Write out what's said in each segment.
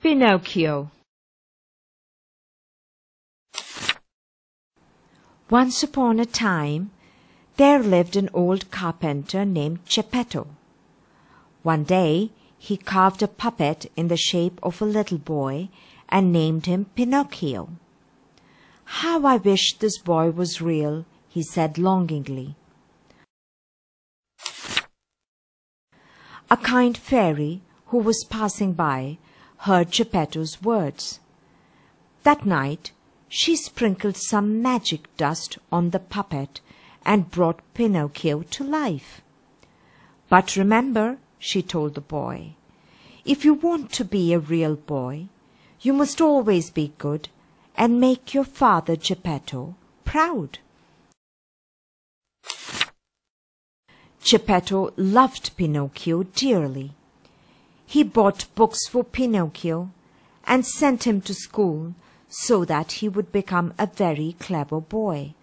Pinocchio. Once upon a time, there lived an old carpenter named Geppetto. One day, he carved a puppet in the shape of a little boy and named him Pinocchio. "How I wish this boy was real," he said longingly. A kind fairy who was passing by heard Geppetto's words. That night she sprinkled some magic dust on the puppet and brought Pinocchio to life. "But remember," she told the boy, "if you want to be a real boy, you must always be good and make your father Geppetto proud." Geppetto loved Pinocchio dearly. He bought books for Pinocchio and sent him to school so that he would become a very clever boy.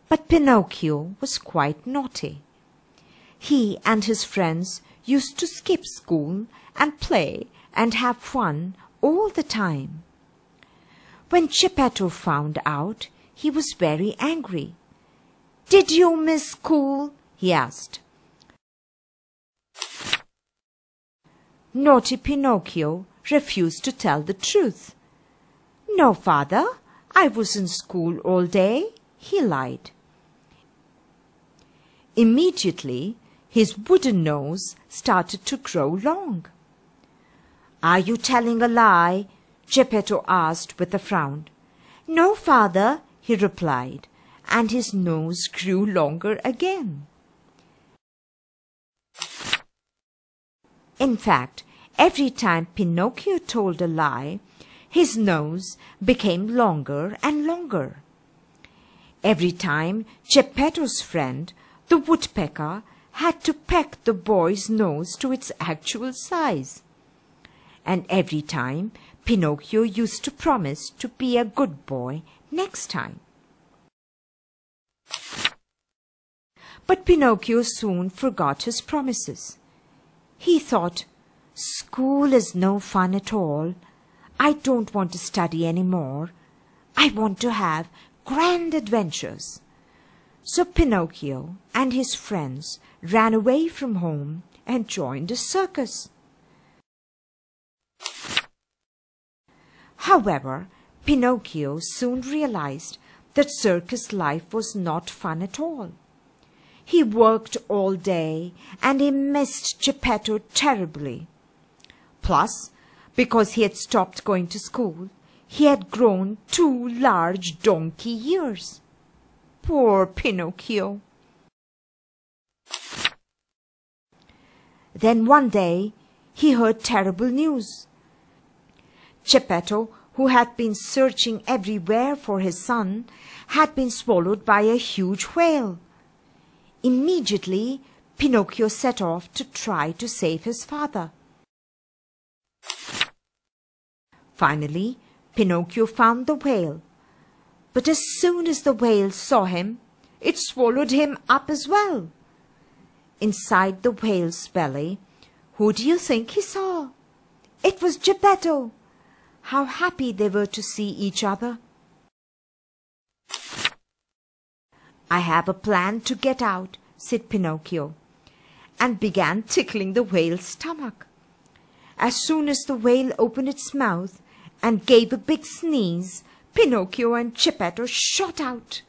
But Pinocchio was quite naughty. He and his friends used to skip school and play and have fun all the time. When Geppetto found out, he was very angry. "Did you miss school?" he asked. Naughty Pinocchio refused to tell the truth. "No, father, I was in school all day," he lied. Immediately, his wooden nose started to grow long. "Are you telling a lie?" Geppetto asked with a frown. "No, father," he replied, and his nose grew longer again. In fact, every time Pinocchio told a lie, his nose became longer and longer. Every time Geppetto's friend, the woodpecker, had to peck the boy's nose to its actual size. And every time Pinocchio used to promise to be a good boy next time. But Pinocchio soon forgot his promises. He thought, "School is no fun at all. I don't want to study any more. I want to have grand adventures." So Pinocchio and his friends ran away from home and joined a circus. However, Pinocchio soon realized that circus life was not fun at all. He worked all day and he missed Geppetto terribly. Plus, because he had stopped going to school, he had grown 2 large donkey ears. Poor Pinocchio! Then one day he heard terrible news. Geppetto, who had been searching everywhere for his son, had been swallowed by a huge whale. Immediately, Pinocchio set off to try to save his father. Finally, Pinocchio found the whale. But as soon as the whale saw him, it swallowed him up as well. Inside the whale's belly, who do you think he saw? It was Geppetto. How happy they were to see each other. "I have a plan to get out," said Pinocchio, and began tickling the whale's stomach. As soon as the whale opened its mouth and gave a big sneeze, Pinocchio and Geppetto shot out.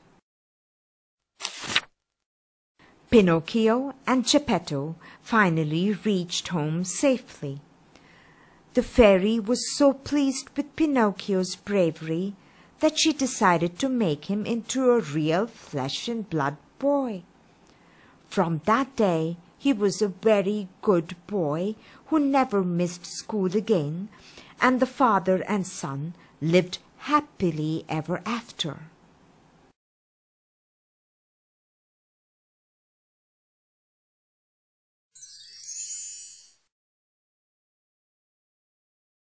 Pinocchio and Geppetto finally reached home safely. The fairy was so pleased with Pinocchio's bravery that she decided to make him into a real flesh-and-blood boy. From that day, he was a very good boy who never missed school again, and the father and son lived happily ever after.